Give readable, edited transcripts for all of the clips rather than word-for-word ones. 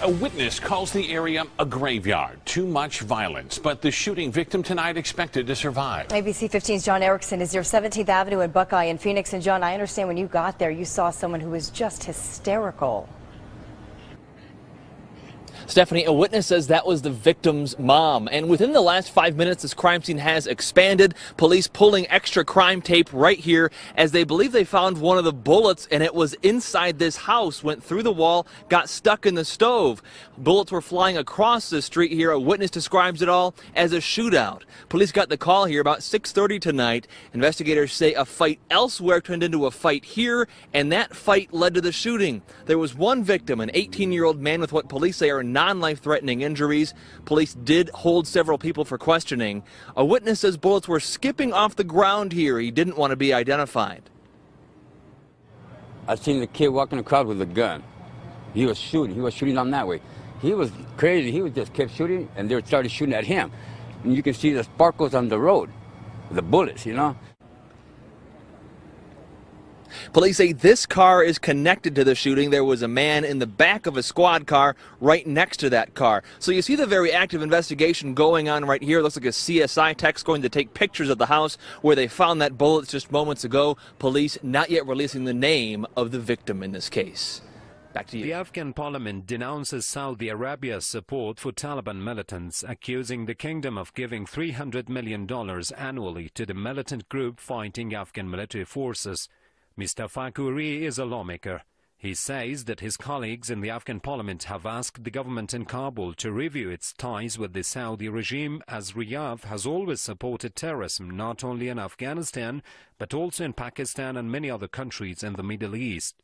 A witness calls the area a graveyard. Too much violence. But the shooting victim tonight expected to survive. ABC 15's John Erickson is near 17th Avenue and Buckeye in Phoenix. And John, I understand when you got there, you saw someone who was just hysterical. Stephanie, a witness says that was the victim's mom. And within the last 5 minutes, this crime scene has expanded. Police pulling extra crime tape right here as they believe they found one of the bullets, and it was inside this house, went through the wall, got stuck in the stove. Bullets were flying across the street here. A witness describes it all as a shootout. Police got the call here about 6:30 tonight. Investigators say a fight elsewhere turned into a fight here, and that fight led to the shooting. There was one victim, an 18-year-old man with what police say are non-life-threatening injuries. Police did hold several people for questioning. A witness says bullets were skipping off the ground here. He didn't want to be identified. I seen the kid walking the crowd with a gun. He was shooting on that way. He was crazy. He was just kept shooting, and they started shooting at him. And you can see the sparkles on the road, the bullets, you know. Police say this car is connected to the shooting. There was a man in the back of a squad car right next to that car. So you see the very active investigation going on right here. It looks like a CSI tech's going to take pictures of the house where they found that bullet just moments ago. Police not yet releasing the name of the victim in this case. Back to you. The Afghan parliament denounces Saudi Arabia's support for Taliban militants, accusing the kingdom of giving $300 million annually to the militant group fighting Afghan military forces. Mr. Fakouri is a lawmaker. He says that his colleagues in the Afghan parliament have asked the government in Kabul to review its ties with the Saudi regime, as Riyadh has always supported terrorism not only in Afghanistan but also in Pakistan and many other countries in the Middle East.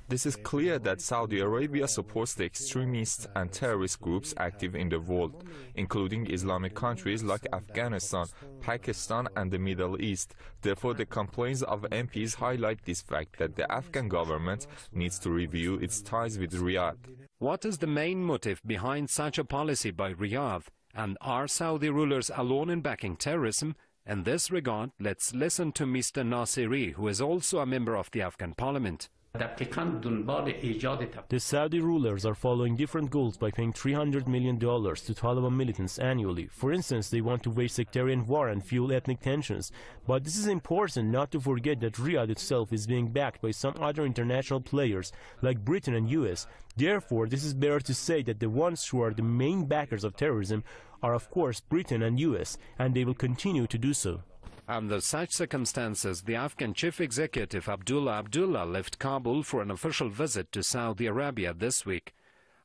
This is clear that Saudi Arabia supports the extremist and terrorist groups active in the world, including Islamic countries like Afghanistan, Pakistan and the Middle East. Therefore, the complaints of MPs highlight this fact that the Afghan government needs to review its ties with Riyadh. What is the main motive behind such a policy by Riyadh? And are Saudi rulers alone in backing terrorism? In this regard, let's listen to Mr. Nasiri, who is also a member of the Afghan parliament. The Saudi rulers are following different goals by paying $300 million to Taliban militants annually. For instance, they want to wage sectarian war and fuel ethnic tensions. But this is important not to forget that Riyadh itself is being backed by some other international players like Britain and US. Therefore, this is better to say that the ones who are the main backers of terrorism are of course Britain and US, and they will continue to do so. Under such circumstances, the Afghan chief executive Abdullah left Kabul for an official visit to Saudi Arabia this week.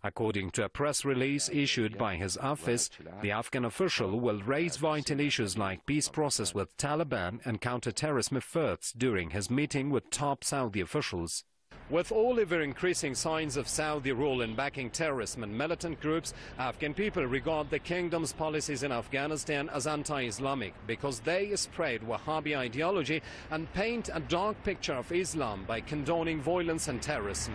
According to a press release issued by his office, the Afghan official will raise vital issues like peace process with Taliban and counter-terrorism efforts during his meeting with top Saudi officials. With all ever-increasing signs of Saudi rule in backing terrorism and militant groups, Afghan people regard the kingdom's policies in Afghanistan as anti-Islamic because they spread Wahhabi ideology and paint a dark picture of Islam by condoning violence and terrorism.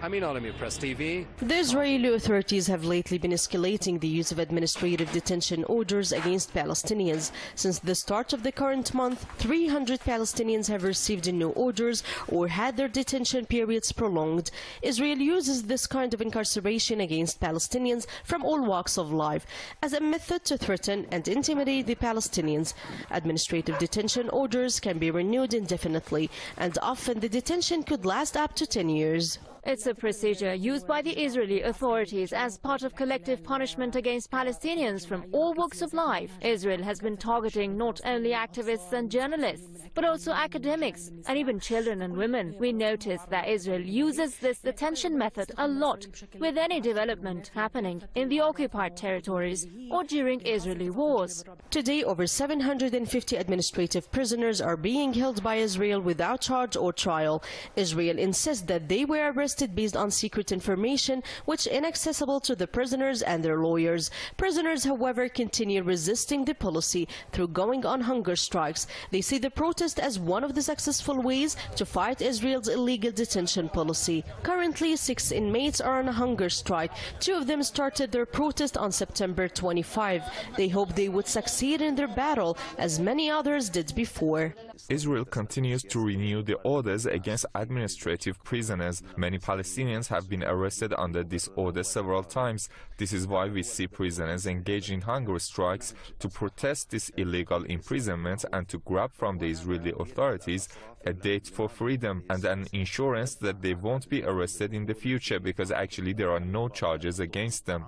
Amin Alami, Press TV. The Israeli authorities have lately been escalating the use of administrative detention orders against Palestinians. Since the start of the current month, 300 Palestinians have received new orders or had their detention periods prolonged. Israel uses this kind of incarceration against Palestinians from all walks of life as a method to threaten and intimidate the Palestinians. Administrative detention orders can be renewed indefinitely, and often the detention could last up to 10 years. It's a procedure used by the Israeli authorities as part of collective punishment against Palestinians from all walks of life. Israel has been targeting not only activists and journalists, but also academics and even children and women. We notice that Israel uses this detention method a lot with any development happening in the occupied territories or during Israeli wars. Today, over 750 administrative prisoners are being held by Israel without charge or trial. Israel insists that they were arrested based on secret information which is inaccessible to the prisoners and their lawyers. Prisoners, however, continue resisting the policy through going on hunger strikes. They see the protest as one of the successful ways to fight Israel's illegal detention policy. Currently, 6 inmates are on a hunger strike. 2 of them started their protest on September 25. They hope they would succeed in their battle, as many others did before. Israel continues to renew the orders against administrative prisoners. Many Palestinians have been arrested under this order several times. This is why we see prisoners engage in hunger strikes to protest this illegal imprisonment and to grab from the Israeli authorities a date for freedom and an insurance that they won't be arrested in the future, because actually there are no charges against them.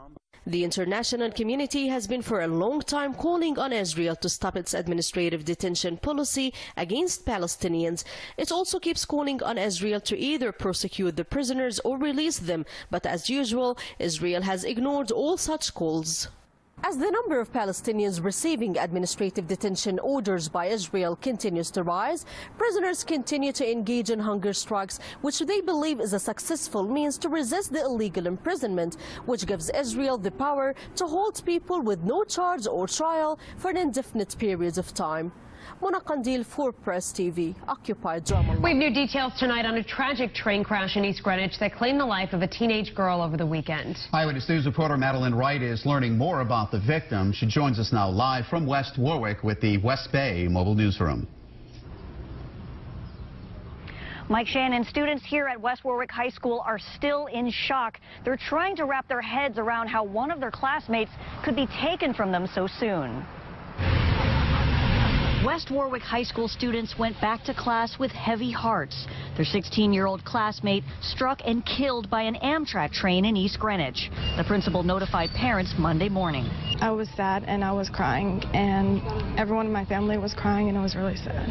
The international community has been for a long time calling on Israel to stop its administrative detention policy against Palestinians. It also keeps calling on Israel to either prosecute the prisoners or release them, but as usual, Israel has ignored all such calls. As the number of Palestinians receiving administrative detention orders by Israel continues to rise, prisoners continue to engage in hunger strikes, which they believe is a successful means to resist the illegal imprisonment, which gives Israel the power to hold people with no charge or trial for an indefinite period of time. Mona Kandil for Press TV, Occupy Drama. We have new details tonight on a tragic train crash in East Greenwich that claimed the life of a teenage girl over the weekend. Eyewitness News reporter Madeline Wright is learning more about the victim. She joins us now live from West Warwick with the West Bay Mobile Newsroom. Mike Shannon, students here at West Warwick High School are still in shock. They're trying to wrap their heads around how one of their classmates could be taken from them so soon. West Warwick High School students went back to class with heavy hearts. Their 16-year-old classmate struck and killed by an Amtrak train in East Greenwich. The principal notified parents Monday morning. I was sad and I was crying, and everyone in my family was crying, and it was really sad.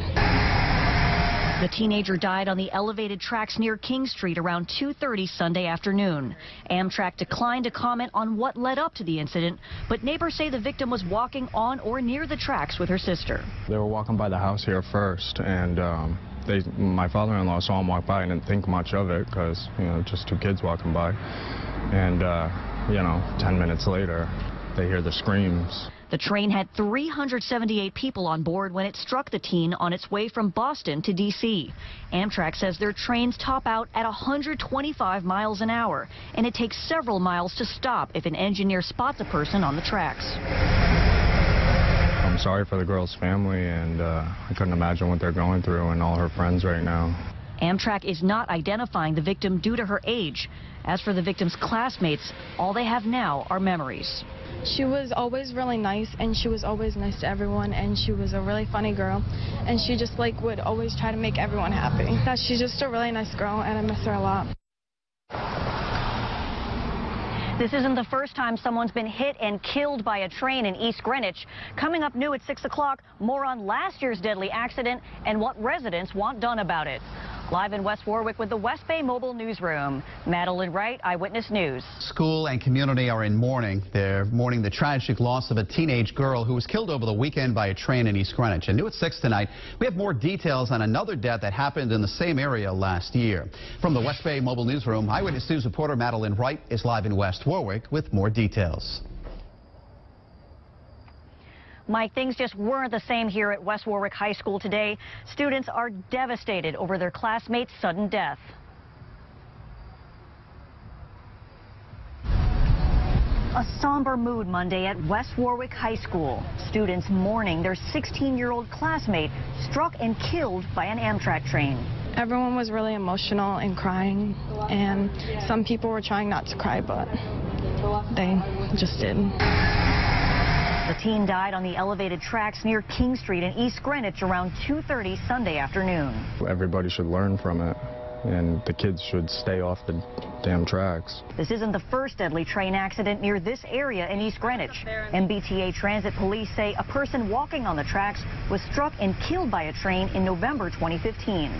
The teenager died on the elevated tracks near King Street around 2:30 Sunday afternoon. Amtrak declined to comment on what led up to the incident, but neighbors say the victim was walking on or near the tracks with her sister. They were walking by the house here first, and my father-in-law saw him walk by and didn't think much of it because, you know, just two kids walking by. And, 10 minutes later, they hear the screams. The train had 378 people on board when it struck the teen on its way from Boston to D.C. Amtrak says their trains top out at 125 miles an hour, and it takes several miles to stop if an engineer spots a person on the tracks. I'm sorry for the girl's family, and I couldn't imagine what they're going through and all her friends right now. Amtrak is not identifying the victim due to her age. As for the victim's classmates, all they have now are memories. She was always really nice, and she was always nice to everyone, and she was a really funny girl, and she just would always try to make everyone happy. She's just a really nice girl, and I miss her a lot. This isn't the first time someone's been hit and killed by a train in East Greenwich. Coming up new at 6 o'clock, more on last year's deadly accident and what residents want done about it. Live in West Warwick with the West Bay Mobile Newsroom. Madeline Wright, Eyewitness News. School and community are in mourning. They're mourning the tragic loss of a teenage girl who was killed over the weekend by a train in East Greenwich. And new at 6 tonight, we have more details on another death that happened in the same area last year. From the West Bay Mobile Newsroom, Eyewitness News reporter Madeline Wright is live in West Warwick with more details. Mike, things just weren't the same here at West Warwick High School today. Students are devastated over their classmate's sudden death. A somber mood Monday at West Warwick High School. Students mourning their 16-year-old classmate struck and killed by an Amtrak train. Everyone was really emotional and crying, and some people were trying not to cry, but they just didn't. The teen died on the elevated tracks near King Street in East Greenwich around 2:30 Sunday afternoon. Everybody should learn from it, and the kids should stay off the damn tracks. This isn't the first deadly train accident near this area in East Greenwich. MBTA Transit Police say a person walking on the tracks was struck and killed by a train in November 2015.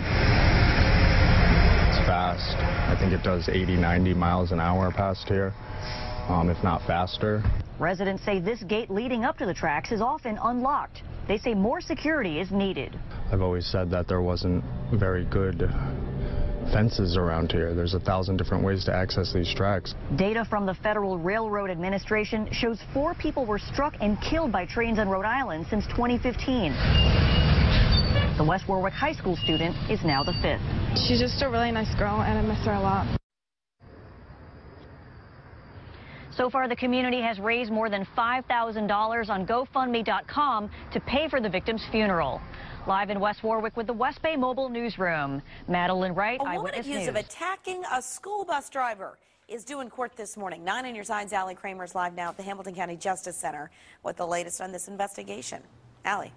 It's fast. I think it does 80, 90 miles an hour past here, if not faster. Residents say this gate leading up to the tracks is often unlocked. They say more security is needed. I've always said that there wasn't very good fences around here. There's 1,000 different ways to access these tracks. Data from the Federal Railroad Administration shows 4 people were struck and killed by trains on Rhode Island since 2015. The West Warwick High School student is now the 5th. She's just a really nice girl, and I miss her a lot. So far, the community has raised more than $5,000 on GoFundMe.com to pay for the victim's funeral. Live in West Warwick with the West Bay Mobile Newsroom. Madeline Wright, A woman Eyewitness accused News. of attacking a school bus driver is due in court this morning. 9 on your side's Allie Kramer's live now at the Hamilton County Justice Center with the latest on this investigation. Allie.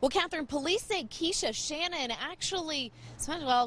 Well, Catherine, police say Keisha Shannon actually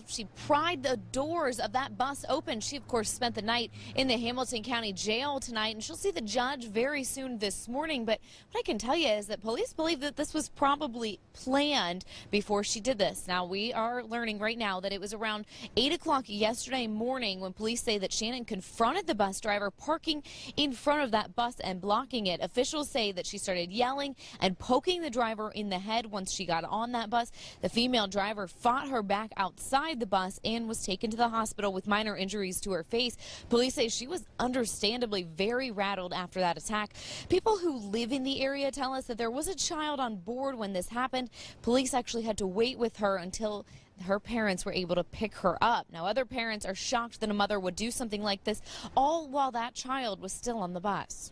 she pried the doors of that bus open. She, of course, spent the night in the Hamilton County Jail tonight, and she'll see the judge very soon this morning. But what I can tell you is that police believe that this was probably planned before she did this. Now, we are learning right now that it was around 8 o'clock yesterday morning when police say that Shannon confronted the bus driver parking in front of that bus and blocking it. Officials say that she started yelling and poking the driver in the head once she got on that bus. The female driver fought her back outside the bus and was taken to the hospital with minor injuries to her face. Police say she was understandably very rattled after that attack. People who live in the area tell us that there was a child on board when this happened. Police actually had to wait with her until her parents were able to pick her up. Now, other parents are shocked that a mother would do something like this, all while that child was still on the bus.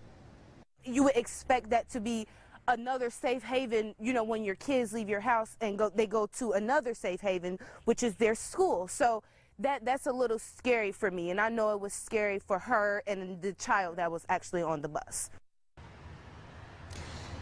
You would expect that to be another safe haven, you know, when your kids leave your house and they go to another safe haven, which is their school. So that's a little scary for me, and I know it was scary for her and the child that was actually on the bus.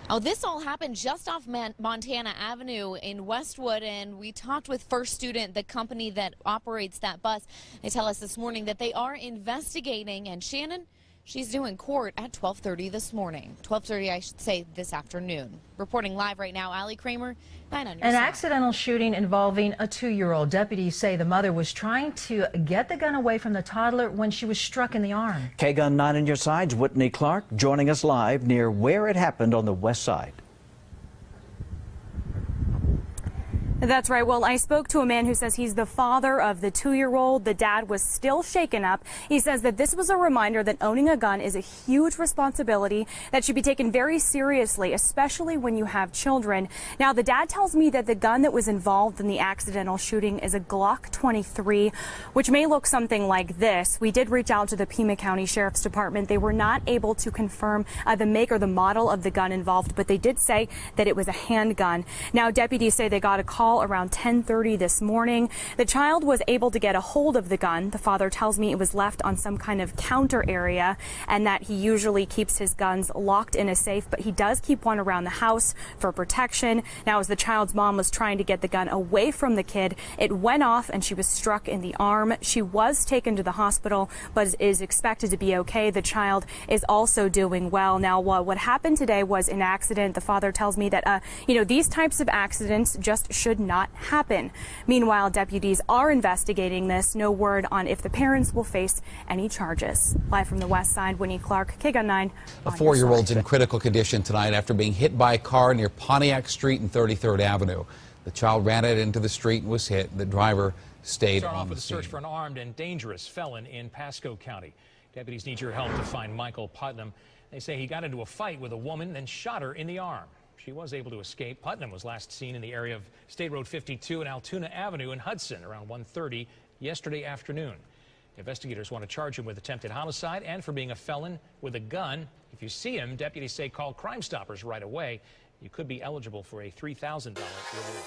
Oh, this all happened just off Montana Avenue in Westwood, and we talked with First Student, the company that operates that bus. They tell us this morning that they are investigating, and Shannon, she's due in court at 12:30 this morning. 12:30, I should say, this afternoon. Reporting live right now, Allie Kramer, 9 on your An side. accidental shooting involving a 2-year-old. Deputies say the mother was trying to get the gun away from the toddler when she was struck in the arm. K-Gun 9 on your side's Whitney Clark joining us live near where it happened on the west side. That's right. Well, I spoke to a man who says he's the father of the 2-year-old. The dad was still shaken up. He says that this was a reminder that owning a gun is a huge responsibility that should be taken very seriously, especially when you have children. Now, the dad tells me that the gun that was involved in the accidental shooting is a Glock 23, which may look something like this. We did reach out to the Pima County Sheriff's Department. They were not able to confirm the make or the model of the gun involved, but they did say that it was a handgun. Now, deputies say they got a call around 10:30 this morning. The child was able to get a hold of the gun. The father tells me it was left on some kind of counter area and that he usually keeps his guns locked in a safe, but he does keep one around the house for protection. Now, as the child's mom was trying to get the gun away from the kid, it went off and she was struck in the arm. She was taken to the hospital, but is expected to be okay. The child is also doing well. Now, what happened today was an accident. The father tells me that, these types of accidents just should not happen. Meanwhile, deputies are investigating this. No word on if the parents will face any charges. Live from the west side, Whitney Clark, K-Gun 9. A 4-year-old's in critical condition tonight after being hit by a car near Pontiac Street and 33rd Avenue. The child ran it into the street and was hit. The driver stayed Start on off the with a scene. search for an armed and dangerous felon in Pasco County. Deputies need your help to find Michael Putnam. They say he got into a fight with a woman, then shot her in the arm. She was able to escape. Putnam was last seen in the area of State Road 52 and Altoona Avenue in Hudson around 1:30 yesterday afternoon. Investigators want to charge him with attempted homicide and for being a felon with a gun. If you see him, deputies say call Crime Stoppers right away. You could be eligible for a $3,000 reward.